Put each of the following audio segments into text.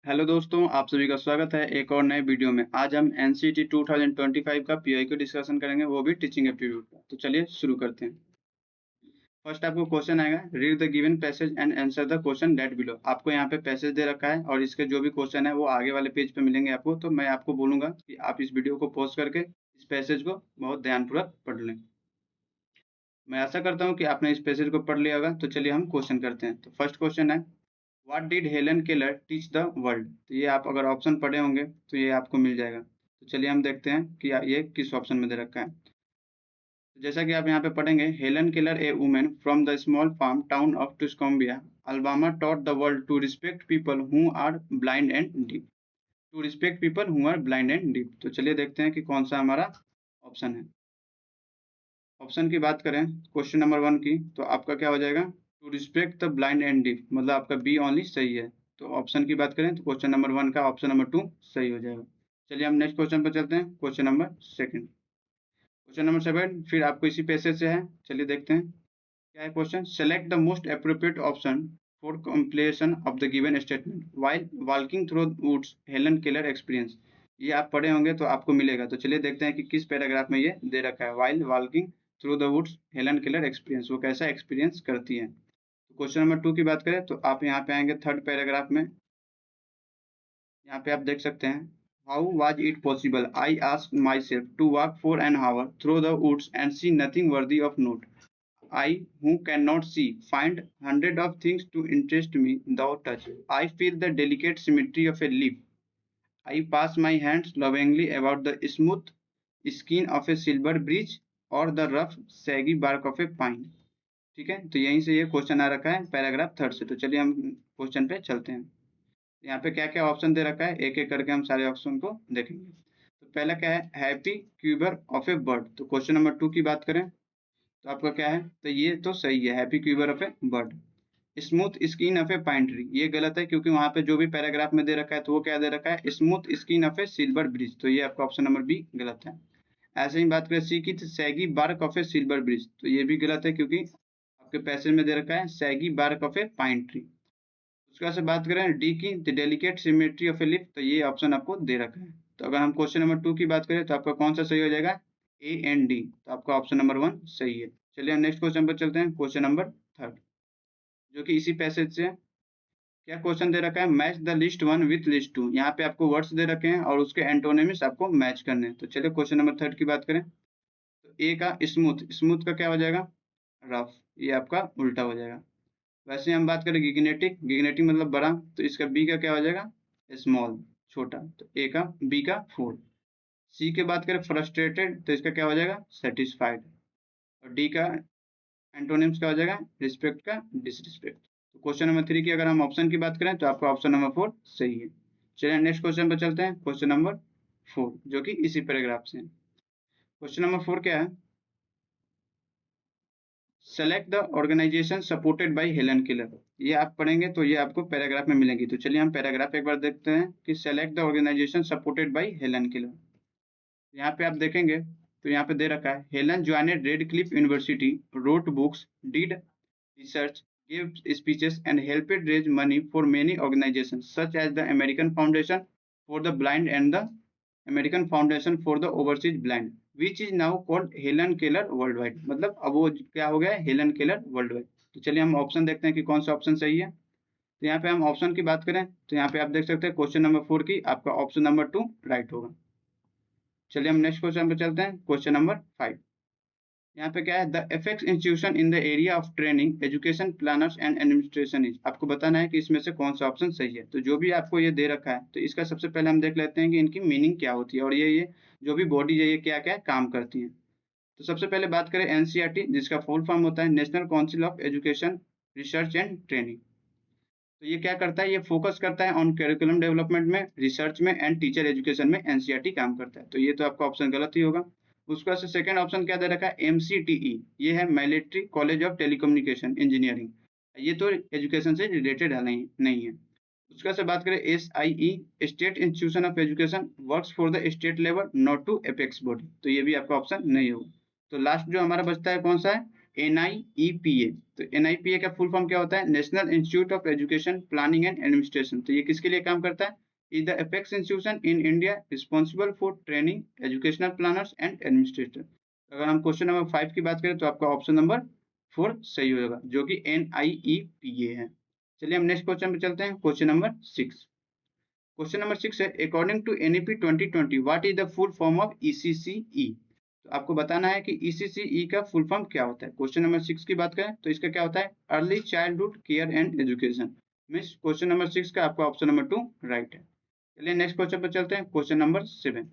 Hello दोस्तों, आप सभी का स्वागत है एक और नए वीडियो में। आज हम एनसीईटी 2025 का पीआईक्यू डिस्कशन करेंगे, वो भी टीचिंग एप्टीट्यूड का। तो चलिए शुरू करते हैं। फर्स्ट आपको क्वेश्चन आएगा, read the given passage and answer the question that below. आपको यहाँ पे पैसेज दे रखा है और इसके जो भी क्वेश्चन है वो आगे वाले पेज पे मिलेंगे आपको। तो मैं आपको बोलूंगा कि आप इस वीडियो को पॉज करके इस पैसेज को बहुत ध्यानपूर्वक पढ़ लें। मैं आशा करता हूँ कि आपने इस पैसेज को पढ़ लिया होगा। तो चलिए हम क्वेश्चन करते हैं। तो फर्स्ट क्वेश्चन है, what did Helen Keller teach the world. तो ये आप अगर ऑप्शन पढ़े होंगे तो ये आपको मिल जाएगा। तो चलिए हम देखते हैं कि ये किस ऑप्शन में दे रखा है। तो जैसा कि आप यहाँ पे पढ़ेंगे, Helen Keller a women from the small farm town of Tuscumbia Alabama taught the world to respect people who are blind and deaf. To respect people who are blind and deaf. तो चलिए देखते हैं कि कौन सा हमारा option है। Option की बात करें क्वेश्चन नंबर 1 की, तो आपका क्या हो जाएगा, to respect the blind and deaf, मतलब आपका बी ओनली सही है। तो ऑप्शन की बात करें तो क्वेश्चन नंबर 1 का ऑप्शन नंबर 2 सही हो जाएगा। चलिए हम नेक्स्ट क्वेश्चन पर चलते हैं। क्वेश्चन नंबर 2, क्वेश्चन नंबर 7 फिर आपको इसी पैसेज से है। चलिए देखते हैं क्या है question. Select the most appropriate option for completion of the given statement while walking through woods Helen Keller experience. ये आप पढ़े होंगे तो आपको मिलेगा। तो चलिए देखते हैं कि किस पैराग्राफ में ये दे रखा है। While walking through the woods Helen Keller experience, वो कैसा एक्सपीरियंस करती है। तो क्वेश्चन नंबर 2 की बात करें तो आप यहाँ पे आएंगे थर्ड पैराग्राफ में। यहाँ पे आप देख सकते हैं, how was it possible I asked myself to walk for an hour through the woods and see nothing worthy of note. I, who cannot see, find hundred of things to interest me without touch. I feel the delicate symmetry of a leaf. I pass my hands lovingly about the smooth skin of a silver bridge or the rough, saggy bark of a pine. ठीक है, तो यहीं से ये question आ रखा है paragraph third से। तो चलिए हम क्वेश्चन पे चलते हैं। यहाँ पे क्या क्या ऑप्शन दे रखा है, एक एक करके हम सारे ऑप्शन को देखेंगे। तो पहला क्या है, हैप्पी क्यूबर ऑफ ए बर्ड। तो क्वेश्चन नंबर 2 की बात करें तो आपका क्या है, तो ये तो सही है, happy क्यूबर of A bird. Smooth skin of a pine tree, ये गलत है क्योंकि वहां पे जो भी पैराग्राफ में दे रखा है तो वो क्या दे रखा है, smooth skin of a silver bridge. तो ये आपका ऑप्शन नंबर बी गलत है। ऐसे ही बात करें सी की, तो shaggy bark of a silver bridge, तो ये भी गलत है क्योंकि आपके पैसेज में दे रखा है shaggy bark of a pine tree. उसके बाद से बात करें डी की, the delicate symmetry of a lip, तो ये ऑप्शन आपको दे रखा है। तो अगर हम क्वेश्चन नंबर 2 की बात करें तो आपका कौन सा सही हो जाएगा, ए एंड डी। तो आपका ऑप्शन नंबर 1 सही है। चलिए हम नेक्स्ट क्वेश्चन पर चलते हैं। क्वेश्चन नंबर 3 जो कि इसी पैसेज से है। क्या क्वेश्चन दे रखा है, match the list 1 with list 2। यहाँ पे आपको वर्ड्स दे रखे हैं और उसके एंटोनिम्स आपको मैच करने हैं। तो चलिए क्वेश्चन नंबर 3 की बात करें तो ए का स्मूथ, स्मूथ का क्या हो जाएगा, रफ, ये आपका उल्टा हो जाएगा। वैसे हम बात करें गिगनेटिक, गिगनेटिक मतलब बड़ा, तो इसका बी का क्या हो जाएगा, स्मॉल, छोटा। तो ए का बी का फोर। सी के बात करें फ्रस्ट्रेटेड, तो इसका क्या हो जाएगा, सेटिस्फाइड। और डी का एंटोनिम्स क्या हो जाएगा, रिस्पेक्ट का डिसरिस्पेक्ट। तो क्वेश्चन नंबर 3 की अगर हम ऑप्शन की बात करें तो आपका ऑप्शन नंबर 4 सही है। चलिए नेक्स्ट क्वेश्चन पर चलते हैं। क्वेश्चन नंबर 4 जो कि इसी पैराग्राफ से है। क्वेश्चन नंबर 4 क्या है, select the organisation supported by Helen Keller. ये आप पढ़ेंगे तो ये आपको पैराग्राफ में मिलेगी। तो चलिए हम पैराग्राफ एक बार देखते हैं कि select the organisation supported by Helen Keller. यहाँ पे आप देखेंगे तो यहाँ पे दे रखा है, Helen joined Radcliffe university, wrote books, did research, gave speeches and helped raise money for many organizations such as the American Foundation for the Blind and the American Foundation for the Overseas Blind, which is now called Helen Keller Worldwide। मतलब अब वो क्या हो गया है, Helen Keller world wide. तो चलिए हम ऑप्शन देखते हैं कि कौन सा ऑप्शन सही है। तो यहाँ पे हम ऑप्शन की बात करें तो यहाँ पे आप देख सकते हैं क्वेश्चन नंबर 4 की आपका ऑप्शन नंबर 2 राइट होगा। चलिए हम नेक्स्ट क्वेश्चन पे चलते हैं। क्वेश्चन नंबर 5, यहाँ पे क्या है, the एफेक्स institution in the area of training education planners and administration is. आपको बताना है कि इसमें से कौन सा ऑप्शन सही है। तो जो भी आपको ये दे रखा है तो इसका सबसे पहले हम देख लेते हैं कि इनकी मीनिंग क्या होती है और ये जो भी बॉडी है ये क्या क्या काम करती है। तो सबसे पहले बात करें एनसीईआरटी, जिसका फुल फॉर्म होता है national council of education research and training. तो ये क्या करता है, ये फोकस करता है ऑन करिकुलम डेवलपमेंट में, रिसर्च में एंड टीचर एजुकेशन में एनसीईआरटी काम करता है। तो ये तो आपका ऑप्शन गलत ही होगा। उसका से सेकंड ऑप्शन क्या दे रखा है, एमसीटीई, ये है military college of telecommunication engineering, ये तो एजुकेशन से रिलेटेड है नहीं है। उसका से बात करें SIE, state institution of education, works for the state level not to apex body, तो ये भी आपका ऑप्शन नहीं होगा। तो लास्ट जो हमारा बचता है कौन सा है, NIEPA। तो NIPA का फुल फॉर्म क्या होता है? National institute of education planning and administration. तो ये किसके लिए काम करता है? Is the apex institution in India responsible for training educational planners and administrator. अगर हम क्वेश्चन नंबर 5 की बात करें तो आपका ऑप्शन नंबर 4 सही होगा, जो कि NIEPA है। चलिए हम नेक्स्ट क्वेश्चन पे चलते हैं, क्वेश्चन नंबर 6। क्वेश्चन नंबर 6 है, according to NEP 2020 what is the full form of ECCE। तो आपको बताना है कि ECCE का फुल फॉर्म क्या होता है। क्वेश्चन नंबर 6 की बात करें तो इसका क्या होता है? Early childhood care and education. Means question number 6 का आपका ऑप्शन नंबर 2 राइट है। चलिए नेक्स्ट क्वेश्चन पर चलते हैं, क्वेश्चन नंबर 7।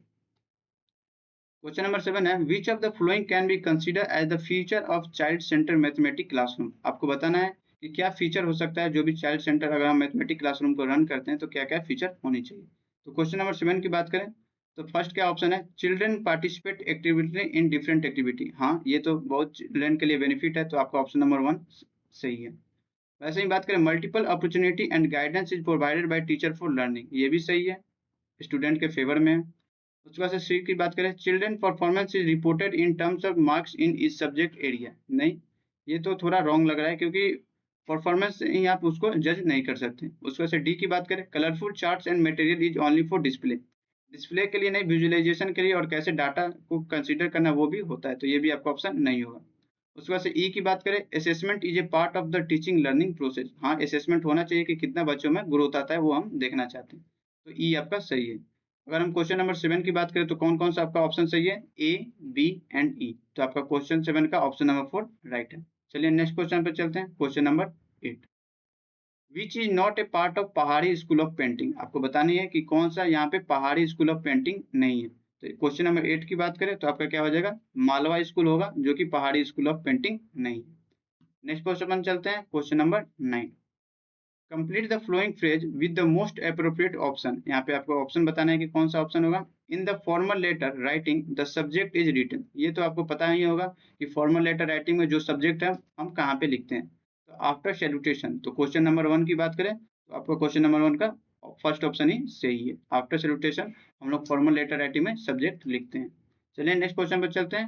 क्वेश्चन नंबर 7 है, which of the following can be consider as the feature of child centre mathematic classroom. आपको बताना है कि क्या फीचर हो सकता है जो भी चाइल्ड सेंटर अगर हम मैथमेटिक क्लासरूम को रन करते हैं तो क्या क्या फीचर होनी चाहिए। तो क्वेश्चन नंबर 7 की बात करें तो फर्स्ट क्या ऑप्शन है? Children participate activity in different activity. हाँ, ये तो बहुत चिल्ड्रन के लिए बेनिफिट है, तो आपका ऑप्शन नंबर 1 सही है। वैसे ही बात करें, multiple opportunity and guidance is provided by teacher for learning. ये भी सही है, स्टूडेंट के फेवर में है। उसके बाद से सी की बात करें, children performance is reported in terms of marks in इस सब्जेक्ट एरिया। नहीं, ये तो थोड़ा रॉन्ग लग रहा है, क्योंकि परफॉर्मेंस ही आप उसको जज नहीं कर सकते। उसके बाद से डी की बात करें, colourful charts and material is only for display. Display के लिए नहीं, विजुअलाइजेशन के लिए और कैसे डाटा को कंसीडर करना वो भी होता है, तो ये भी आपका ऑप्शन नहीं होगा। उसके बाद से ई की बात करें, assessment is a part of the teaching learning process. हाँ, असेसमेंट होना चाहिए कि कितना बच्चों में ग्रोथ आता है, वो हम देखना चाहते हैं, तो ई आपका सही है। अगर हम क्वेश्चन नंबर 7 की बात करें तो कौन कौन सा आपका ऑप्शन सही है? A, B and E। तो आपका क्वेश्चन 7 का ऑप्शन नंबर 4 राइट है। चलिए नेक्स्ट क्वेश्चन पे चलते हैं, question number 8। Which is not a part of पहाड़ी स्कूल ऑफ पेंटिंग। आपको बतानी है कि कौन सा यहाँ पे पहाड़ी स्कूल ऑफ पेंटिंग नहीं है। तो क्वेश्चन नंबर 8 की बात करें तो आपका क्या हो जाएगा? मालवा स्कूल होगा, जो कि पहाड़ी स्कूल ऑफ पेंटिंग नहीं है। नेक्स्ट क्वेश्चन चलते हैं, question number 9। Complete the flowing phrase with the most appropriate option. यहाँ पे आपको ऑप्शन बताना है कि कौन सा ऑप्शन होगा। In the formal letter writing the subject is written. ये तो आपको पता ही होगा कि फॉर्मल लेटर राइटिंग में जो सब्जेक्ट है हम कहाँ पे लिखते हैं, तो आफ्टर सैल्यूटेशन। तो क्वेश्चन नंबर 1 की बात करें तो आपका क्वेश्चन नंबर 1 का फर्स्ट ऑप्शन ही सही है। आफ्टर सैल्यूटेशन हम लोग फॉर्मल लेटर राइटिंग में सब्जेक्ट लिखते हैं। चलिए नेक्स्ट क्वेश्चन पर चलते हैं,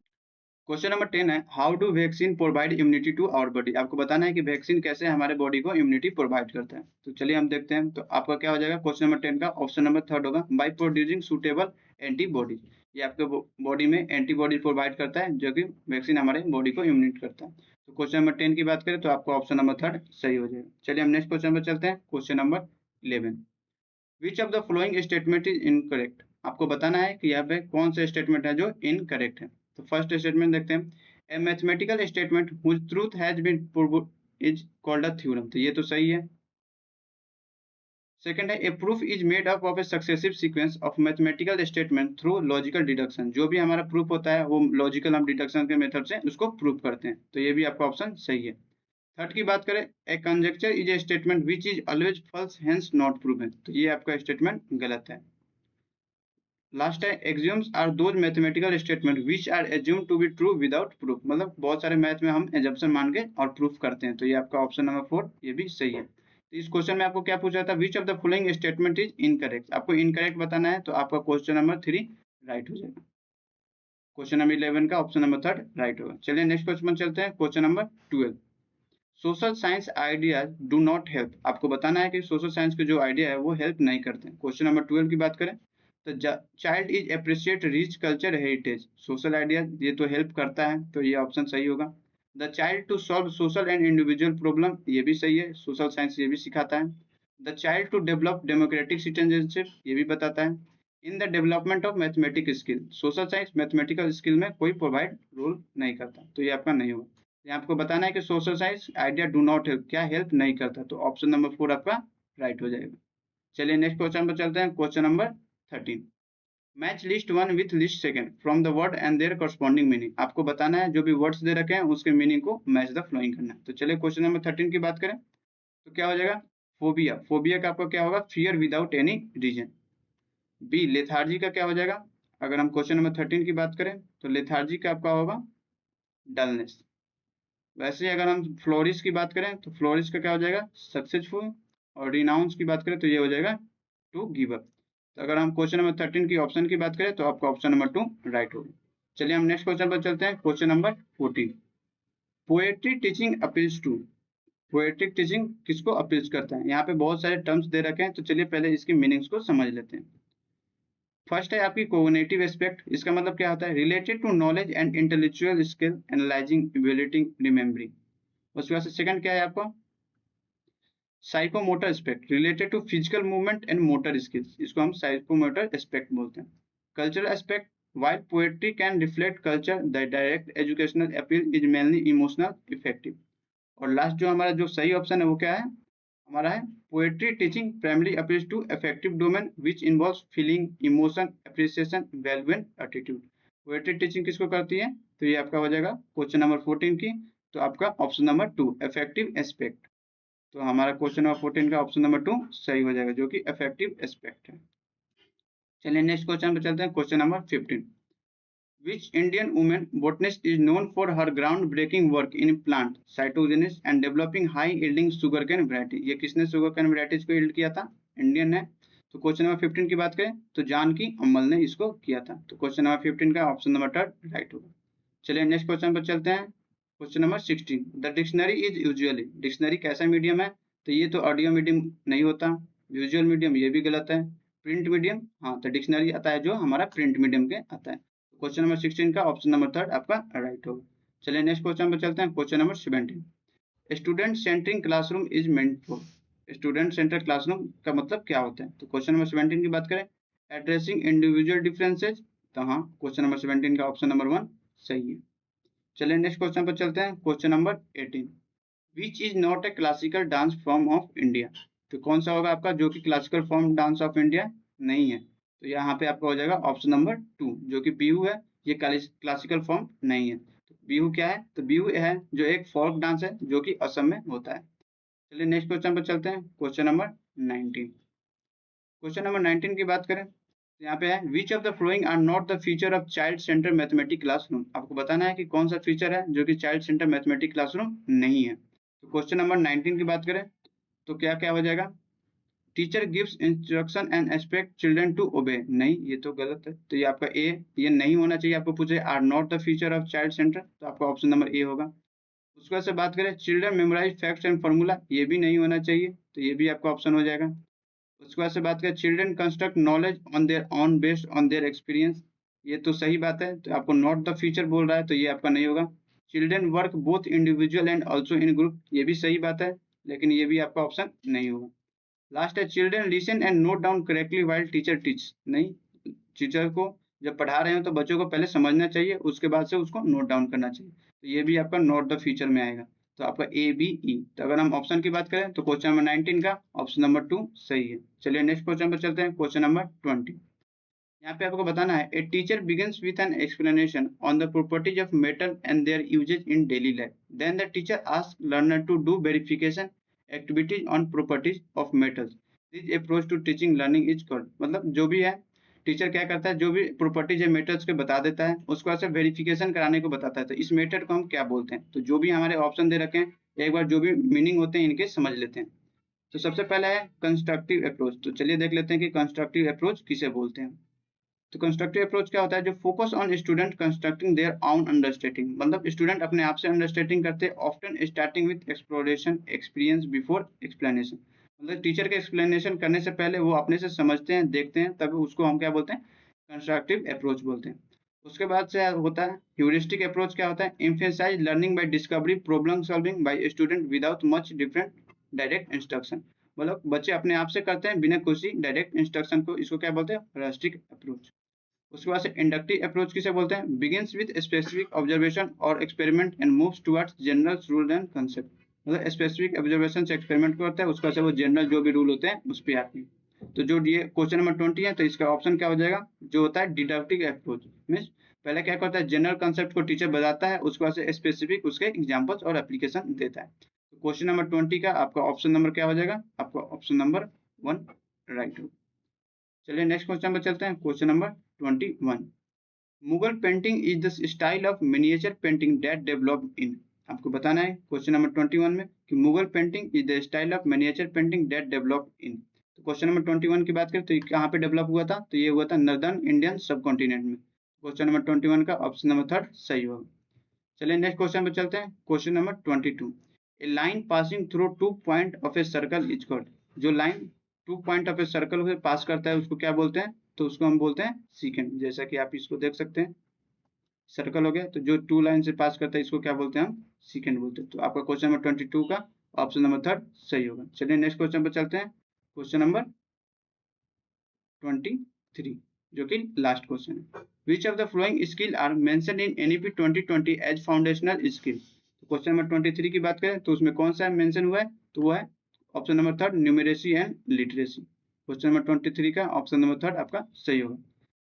क्वेश्चन नंबर 10 है, how do vaccine provide immunity to our body. आपको बताना है कि वैक्सीन कैसे हमारे बॉडी को इम्यूनिटी प्रोवाइड करता है। तो चलिए हम देखते हैं, तो आपका क्या हो जाएगा? क्वेश्चन नंबर 10 का ऑप्शन नंबर 3 होगा, बाय प्रोड्यूसिंग सूटेबल एंटीबॉडीज। ये आपके बॉडी में एंटीबॉडी प्रोवाइड करता है, जो कि वैक्सीन हमारे बॉडी को इम्यूनिट करता है। तो क्वेश्चन नंबर 10 की बात करें तो आपका ऑप्शन नंबर 3 सही हो जाएगा। चलिए हम नेक्स्ट क्वेश्चन पर चलते हैं, question number 11। Which of the following statement is incorrect. आपको बताना है कि यहाँ पे कौन सा स्टेटमेंट है जो इनकरेक्ट है। तो फर्स्ट स्टेटमेंट देखते हैं, ए mathematical statement whose truth has been proved is called a theorem। तो ये तो सही है। सेकंड है, a proof is made up of a successive sequence of mathematical statement through logical deduction. जो भी हमारा प्रूफ होता है वो लॉजिकल हम डिडक्शन के मेथड से उसको प्रूफ करते हैं, तो ये भी आपका ऑप्शन सही है। थर्ड की बात करें, a conjecture is a statement which is always false hence not proven. तो ये आपका स्टेटमेंट गलत है। लास्ट है, axioms are those mathematical statement which are assume to be true without proof. मतलब बहुत सारे मैथ में हम एजम्पशन मान के और प्रूफ करते हैं, तो ये आपका ऑप्शन नंबर 4 ये भी सही है। तो इस क्वेश्चन में आपको क्या पूछा था? विच of the following statement is incorrect. आपको इनकरेक्ट बताना है, तो आपका क्वेश्चन नंबर 3 राइट हो जाएगा। क्वेश्चन नंबर 11 का ऑप्शन नंबर 3 राइट होगा। चलिए नेक्स्ट क्वेश्चन चलते हैं, question number 12। Social science ideas do not help. आपको बताना है कि सोशल साइंस के जो आइडिया है वो हेल्प नहीं करते हैं। क्वेश्चन नंबर 12 की बात करें तो child is appreciate rich culture heritage. Social idea ये तो हेल्प करता है, तो ये ऑप्शन सही होगा। The child to solve social and individual problem, ये भी सही है, सोशल साइंस ये भी सिखाता है। The child to develop democratic citizenship, ये भी बताता है। In the development of mathematic skill, social science mathematical skill में कोई प्रोवाइड रोल नहीं करता, तो ये आपका नहीं होगा। यहाँ आपको बताना है कि social science idea do not help, क्या हेल्प नहीं करता, तो ऑप्शन नंबर 4 आपका राइट हो जाएगा। चलिए नेक्स्ट क्वेश्चन पर चलते हैं, question number 13। Match list 1 with list second from the word and there corresponding meaning. आपको बताना है जो भी वर्ड्स दे रखे हैं उसके मीनिंग को मैच द फ्लोइंग करना है। तो चलिए क्वेश्चन नंबर 13 की बात करें तो क्या हो जाएगा? फोबिया। फोबिया का आपका क्या होगा? Fear without any reason. B, lethargy का क्या हो जाएगा? अगर हम क्वेश्चन नंबर 13 की बात करें तो लेथार्जी का आपका होगा डलनेस। वैसे ही अगर हम फ्लोरिश की बात करें तो फ्लोरिश का क्या हो जाएगा? सक्सेसफुल। और रिनाउंस की बात करें तो ये हो जाएगा टू गिव अप। तो अगर हम क्वेश्चन नंबर 13 की ऑप्शन की बात करें तो आपका ऑप्शन नंबर 2 राइट होगा। चलिए हम नेक्स्ट क्वेश्चन पर चलते हैं, question number 14। Poetry teaching appeals to, poetic teaching किसको अपील्स करता है? यहाँ पे बहुत सारे टर्म्स दे रखे हैं, तो चलिए पहले इसकी मीनिंग्स को समझ लेते हैं। फर्स्ट है आपकी कोग्निटिव एस्पेक्ट, इसका मतलब क्या होता है? Related to knowledge and intellectual skill, analysing, evaluating, remembering. उसके बाद से सेकंड क्या है आपका? Psychomotor aspect, related to physical movement and motor skills, इसको हम साइकोमोटर एस्पेक्ट बोलते हैं। Cultural aspect, while poetry can reflect culture, the direct educational appeal is mainly emotional effective। और लास्ट जो हमारा जो सही ऑप्शन है वो क्या है? हमारा है poetry teaching primary appeals to effective domain which involves feeling, emotion, appreciation, value and attitude. Poetry teaching किसको करती है? तो ये आपका हो जाएगा क्वेश्चन नंबर 14 की, तो आपका ऑप्शन नंबर 2 इफेक्टिव एस्पेक्ट। तो हमारा क्वेश्चन नंबर 14 का ऑप्शन नंबर 2 सही हो जाएगा, जो कि इफेक्टिव एस्पेक्ट है। चलिए नेक्स्ट क्वेश्चन पे चलते हैं, question number 15। Which Indian woman botanist is known for her groundbreaking work in plant cytogenesis and developing high-yielding sugarcane variety? ये किसने sugarcane varieties को yield किया था? इंडियन है। तो क्वेश्चन नंबर 15 की बात करें तो जानकी अम्मल ने इसको किया था। तो क्वेश्चन नंबर 15 का ऑप्शन नंबर 3 राइट होगा। चलिए नेक्स्ट क्वेश्चन पर चलते हैं, question number 16। The dictionary is usually, dictionary कैसा मीडियम है? तो ये तो ऑडियो मीडियम नहीं होता, विजुअल मीडियम ये भी गलत है, प्रिंट मीडियम, हाँ तो डिक्शनरी आता है जो हमारा प्रिंट मीडियम के आता है। क्वेश्चन नंबर 16 का ऑप्शन नंबर 3 आपका राइट होगा। चलिए नेक्स्ट क्वेश्चन पर चलते हैं, question number 17। Student centering classroom is meant for, student centre classroom का मतलब क्या होता है? तो क्वेश्चन नंबर 17 की बात करें, एड्रेसिंग इंडिविजुअल डिफरेंसेज, तो हाँ क्वेश्चन नंबर 17 का ऑप्शन नंबर 1 सही है। चलिए नेक्स्ट क्वेश्चन पर चलते हैं, question number 18। Which is not a classical dance form of India, तो कौन सा होगा आपका जो कि classical form dance of India नहीं है? तो यहाँ पे आपका हो जाएगा ऑप्शन नंबर 2 जो कि बिहू है, ये क्लासिकल फॉर्म नहीं है। तो बिहू क्या है? तो बिहू है जो एक फोल्क डांस है जो कि असम में होता है। चलिए नेक्स्ट क्वेश्चन पर चलते हैं, क्वेश्चन नंबर 19। क्वेश्चन नंबर 19 की बात करें तो यहाँ पे है which of the following are not the feature of child centre mathematic classroom. आपको बताना है कि कौन सा फीचर है जो कि चाइल्ड सेंटर मैथमेटिक क्लासरूम नहीं है। तो क्वेश्चन नंबर 19 की बात करें तो क्या क्या हो जाएगा? Teacher gives instruction and expect children to obey, नहीं ये तो गलत है, तो ये आपका ए, ये नहीं होना चाहिए। आपको पूछे are not the feature of child centre, तो आपका ऑप्शन नंबर ए होगा। उसके बाद से बात करें children memorise facts and formula, ये भी नहीं होना चाहिए, तो ये भी आपका ऑप्शन हो जाएगा। उसके बाद से बात करें children construct knowledge on their on based on their experience, ये तो सही बात है, तो आपको नॉट द फीचर बोल रहा है, तो ये आपका नहीं होगा। Children work both individual and also in group, ये भी सही बात है, लेकिन ये भी आपका ऑप्शन नहीं होगा। लास्ट है children listen and note down correctly while teacher teach, नहीं, टीचर को जब पढ़ा रहे हो तो बच्चों को पहले समझना चाहिए, उसके बाद से उसको नोट डाउन करना चाहिए, तो ये भी आपका नोट द फीचर में आएगा। तो आपका ए बी ई। तो अगर हम ऑप्शन की बात करें तो क्वेश्चन नंबर 19 का ऑप्शन नंबर 2 सही है। चलिए नेक्स्ट क्वेश्चन पर चलते हैं, क्वेश्चन नंबर 20। यहाँ पे आपको बताना है a teacher begins with an explanation on the properties of metal and their uses in daily life, then the teacher ask learner to do verification activities on properties of metals, this approach to teaching learning is called. मतलब जो भी है teacher क्या करता है, जो भी properties है मेटल्स के बता देता है, उसको ऐसे वेरिफिकेशन कराने को बताता है, तो इस मेथड को हम क्या बोलते हैं? तो जो भी हमारे ऑप्शन दे रखे हैं एक बार जो भी मीनिंग होते हैं इनके समझ लेते हैं। तो सबसे पहला है कंस्ट्रक्टिव अप्रोच, तो चलिए देख लेते हैं कि कंस्ट्रक्टिव अप्रोच किसे बोलते हैं। तो कंस्ट्रक्टिव अप्रोच क्या होता है? जो focus on student constructing their own understanding, मतलब स्टूडेंट अपने आप से अंडरस्टैंडिंग करते हैं, often starting with exploration experience before explanation, मतलब टीचर के एक्सप्लेनेशन करने से पहले वो अपने से समझते हैं, देखते हैं, तब उसको हम क्या बोलते हैं? कंस्ट्रक्टिव अप्रोच बोलते हैं। उसके बाद से होता है ह्यूरिस्टिक अप्रोच, क्या होता है? Emphasise learning by discovery problem solving by student without much different direct instruction, मतलब बच्चे अपने आप से करते हैं बिना किसी डायरेक्ट इंस्ट्रक्शन को, इसको क्या बोलते हैं? Heuristic approach. उसके बाद से इंडक्टिव अप्रोच किसे बोलते हैं? बिगिंस विद स्पेसिफिक ऑब्जर्वेशन और experiment and moves towards general rule and concept, मतलब स्पेसिफिक ऑब्जर्वेशन से एक्सपेरिमेंट करता है, उसका से वो जनरल जो भी रूल होते हैं उस पर आती है। तो जो ये क्वेश्चन नंबर 20 है, तो इसका ऑप्शन क्या हो जाएगा? जो होता है डिडक्टिव अप्रोच, मीन्स पहले क्या करता है? जनरल कंसेप्ट को टीचर बताता है, उसके बाद से स्पेसिफिक उसके एग्जाम्पल्स और एप्लीकेशन देता है। तो क्वेश्चन नंबर 20 का आपका ऑप्शन नंबर क्या हो जाएगा? आपका ऑप्शन नंबर 1 राइट हो। चलिए नेक्स्ट क्वेश्चन पर चलते हैं, question number 21। Mughal painting is the style of miniature painting that developed in, आपको बताना है क्वेश्चन नंबर 21 में कि Mughal painting is the style of miniature painting that developed in. तो क्वेश्चन नंबर 21 की बात करें तो ये कहाँ पे डेवलप हुआ था? तो ये हुआ था नॉर्दर्न इंडियन सब कॉन्टिनेंट में। क्वेश्चन नंबर 21 का ऑप्शन नंबर 3 सही होगा। चलिए नेक्स्ट क्वेश्चन पे चलते हैं। Question number 22, a line passing through 2 point of a circle is called. जो line 2 point of a circle से पास करता है उसको क्या बोलते हैं? तो उसको हम बोलते हैं सीकेंड। जैसा कि आप इसको देख सकते हैं, सर्कल हो गया, तो जो 2 लाइन से पास करता है इसको क्या बोलते हैं? हम सीकेंड बोलते हैं। तो आपका क्वेश्चन नंबर 22 का ऑप्शन नंबर 3 सही होगा। चलिए नेक्स्ट क्वेश्चन पर चलते हैं। क्वेश्चन नंबर 23, जो कि लास्ट क्वेश्चन है। Which of the following skill are mentioned in NEP 2020 as foundational skill. तो क्वेश्चन नंबर 23 की बात करें तो उसमें कौन सा मेंशन हुआ है? तो वो है option number 3 numeracy and literacy. Question number 23 का ऑप्शन नंबर 3 आपका सही होगा।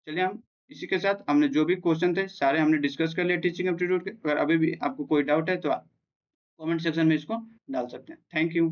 चलिए हम इसी के साथ हमने जो भी क्वेश्चन थे सारे हमने डिस्कस कर लिया टीचिंग एप्टीट्यूड के। अगर अभी भी आपको कोई डाउट है तो आप कमेंट सेक्शन में इसको डाल सकते हैं। Thank you.